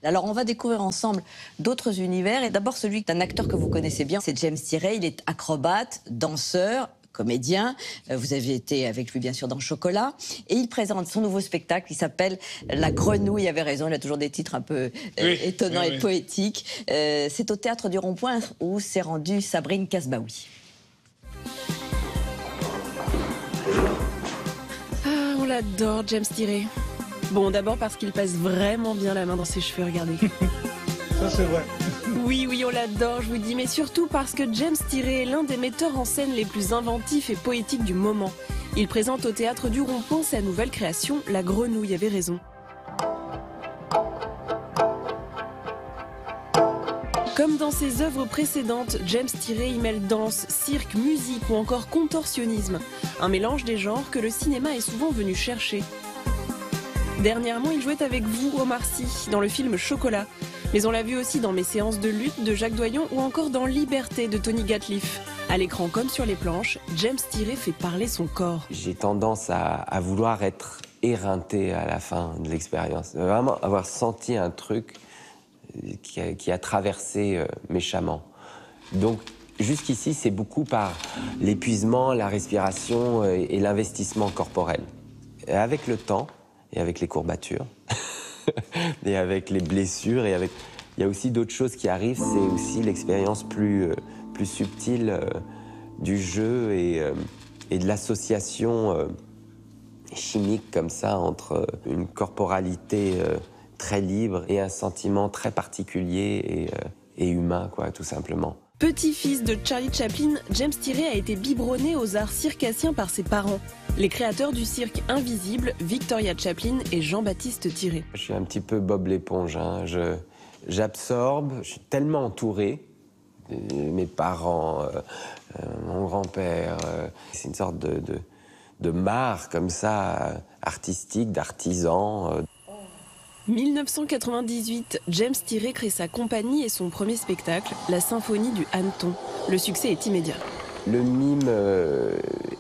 Alors on va découvrir ensemble d'autres univers et d'abord celui d'un acteur que vous connaissez bien, c'est James Tiré. Il est acrobate, danseur, comédien. Vous avez été avec lui bien sûr dans Chocolat et il présente son nouveau spectacle qui s'appelle La Grenouille. Il avait raison, il a toujours des titres un peu étonnants et poétiques. C'est au Théâtre du Rond-Point où s'est rendue Sabrine Kasbaoui. Ah, on l'adore, James Tiré. Bon, d'abord parce qu'il passe vraiment bien la main dans ses cheveux, regardez. Ça, c'est vrai. Oui, on l'adore, je vous dis, mais surtout parce que James Tiré est l'un des metteurs en scène les plus inventifs et poétiques du moment. Il présente au Théâtre du Rond-Point sa nouvelle création, La Grenouille avait raison. Comme dans ses œuvres précédentes, James Tiré y mêle danse, cirque, musique ou encore contorsionnisme. Un mélange des genres que le cinéma est souvent venu chercher. Dernièrement, il jouait avec vous, Omar Sy, dans le film Chocolat. Mais on l'a vu aussi dans Mes séances de lutte de Jacques Doyon ou encore dans Liberté de Tony Gatliff. À l'écran comme sur les planches, James Tiré fait parler son corps. J'ai tendance à vouloir être éreinté à la fin de l'expérience. Vraiment avoir senti un truc qui a traversé méchamment. Donc jusqu'ici, c'est beaucoup par l'épuisement, la respiration et l'investissement corporel. Et avec le temps, et avec les courbatures, et avec les blessures, il y a aussi d'autres choses qui arrivent, c'est aussi l'expérience plus subtile du jeu et de l'association chimique comme ça entre une corporalité très libre et un sentiment très particulier et humain, quoi, tout simplement. Petit-fils de Charlie Chaplin, James Tiré a été biberonné aux arts circassiens par ses parents. Les créateurs du cirque Invisible, Victoria Chaplin et Jean-Baptiste Tiré. Je suis un petit peu Bob l'éponge, hein. J'absorbe, je suis tellement entouré. Mes parents, mon grand-père, c'est une sorte de mare comme ça, artistique, d'artisan. 1998, James Tiré crée sa compagnie et son premier spectacle, La Symphonie du Hanneton. Le succès est immédiat. Le mime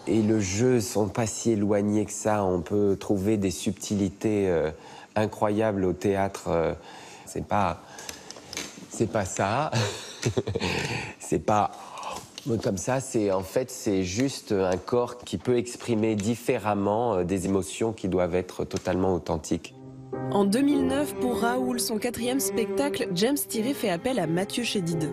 et le jeu sont pas si éloignés que ça. On peut trouver des subtilités incroyables au théâtre. C'est pas ça. C'est pas comme ça. En fait, c'est juste un corps qui peut exprimer différemment des émotions qui doivent être totalement authentiques. En 2009, pour Raoul, son 4e spectacle, James Tiré fait appel à Mathieu Chédid.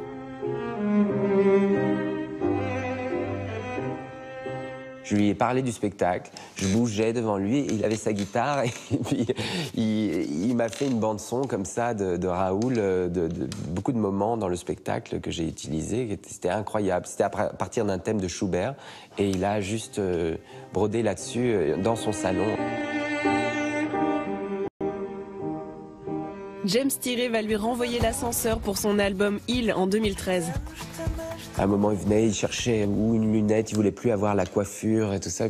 Je lui ai parlé du spectacle, je bougeais devant lui, il avait sa guitare et puis il m'a fait une bande-son comme ça de Raoul, de beaucoup de moments dans le spectacle que j'ai utilisé. C'était incroyable, c'était à partir d'un thème de Schubert et il a juste brodé là-dessus dans son salon. James Tiré va lui renvoyer l'ascenseur pour son album Il en 2013. À un moment, il venait, il cherchait ou une lunette, il voulait plus avoir la coiffure et tout ça.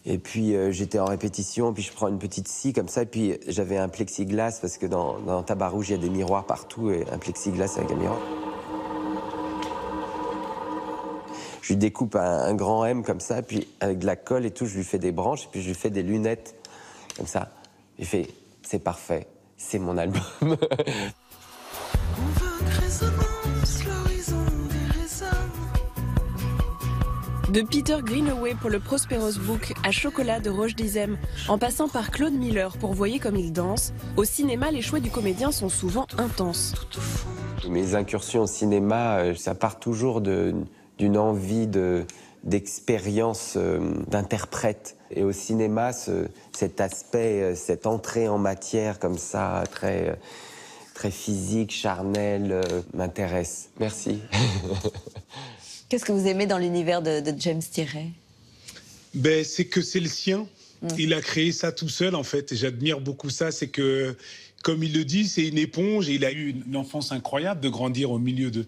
Et puis j'étais en répétition, puis je prends une petite scie comme ça, et puis j'avais un plexiglas, parce que dans Tabac Rouge, il y a des miroirs partout, et un plexiglas avec un miroir. Je lui découpe un grand M comme ça, puis avec de la colle et tout, je lui fais des branches, et puis je lui fais des lunettes comme ça. Il fait, c'est parfait, c'est mon album. De Peter Greenaway pour le Prosperous Book à Chocolat de Roche Dizem, en passant par Claude Miller pour Voyez comme il danse, au cinéma, les choix du comédien sont souvent intenses. Mes incursions au cinéma, ça part toujours d'une envie d'expérience d'interprète. Et au cinéma, cet aspect, cette entrée en matière comme ça, très physique, charnel, m'intéresse. Merci. Qu'est-ce que vous aimez dans l'univers de James Tiré? C'est que c'est le sien. Il a créé ça tout seul, en fait. Et j'admire beaucoup ça. C'est que, comme il le dit, c'est une éponge. Et il a eu une enfance incroyable de grandir au milieu de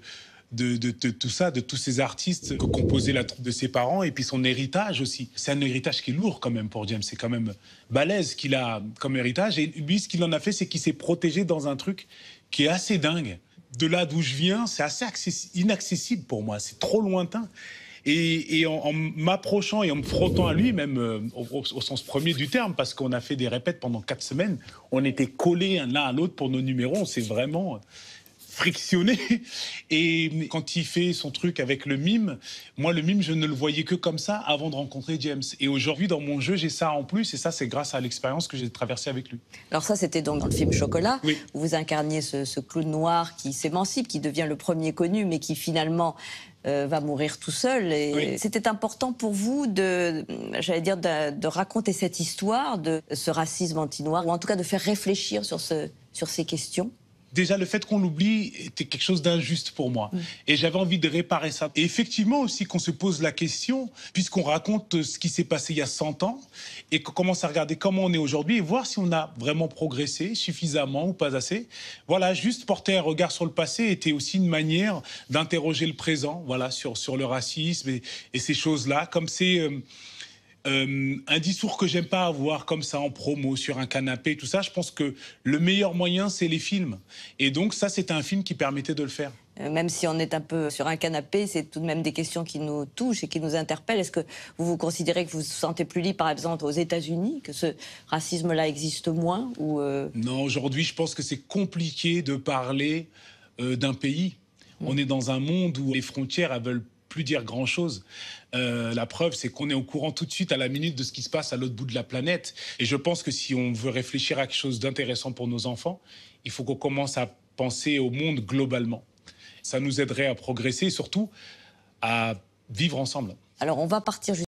tout ça, de tous ces artistes que composait la troupe de ses parents. Et puis son héritage aussi. C'est un héritage qui est lourd quand même pour James. C'est quand même balèze qu'il a comme héritage. Et lui, ce qu'il en a fait, c'est qu'il s'est protégé dans un truc qui est assez dingue. De là d'où je viens, c'est assez inaccessible pour moi. C'est trop lointain. Et en m'approchant et en me frottant à lui, même au sens premier du terme, parce qu'on a fait des répètes pendant 4 semaines, on était collés l'un à l'autre pour nos numéros, on s'est vraiment frictionné. Et quand il fait son truc avec le mime, moi, le mime, je ne le voyais que comme ça avant de rencontrer James. Et aujourd'hui, dans mon jeu, j'ai ça en plus. Et ça, c'est grâce à l'expérience que j'ai traversée avec lui. Alors ça, c'était donc dans le film Chocolat, oui. où vous incarniez ce clown noir qui s'émancipe, qui devient le premier connu, mais qui finalement va mourir tout seul. Et oui. C'était important pour vous de raconter cette histoire de ce racisme anti-noir, ou en tout cas de faire réfléchir sur ces questions. Déjà, le fait qu'on l'oublie était quelque chose d'injuste pour moi. Et j'avais envie de réparer ça. Et effectivement aussi qu'on se pose la question, puisqu'on raconte ce qui s'est passé il y a 100 ans, et qu'on commence à regarder comment on est aujourd'hui, et voir si on a vraiment progressé suffisamment ou pas assez. Voilà, juste porter un regard sur le passé était aussi une manière d'interroger le présent, voilà, sur le racisme et ces choses-là. Comme c'est... un discours que j'aime pas avoir comme ça en promo sur un canapé, tout ça, je pense que le meilleur moyen, c'est les films. Et donc ça, c'était un film qui permettait de le faire. Même si on est un peu sur un canapé, c'est tout de même des questions qui nous touchent et qui nous interpellent. Est-ce que vous considérez que vous vous sentez plus libre, par exemple, aux États-Unis, que ce racisme-là existe moins ou Non, aujourd'hui, je pense que c'est compliqué de parler d'un pays. On est dans un monde où les frontières, elles veulent plus dire grand-chose. La preuve, c'est qu'on est au courant tout de suite, à la minute, de ce qui se passe à l'autre bout de la planète. Et je pense que si on veut réfléchir à quelque chose d'intéressant pour nos enfants, il faut qu'on commence à penser au monde globalement. Ça nous aiderait à progresser et surtout à vivre ensemble. Alors, on va partir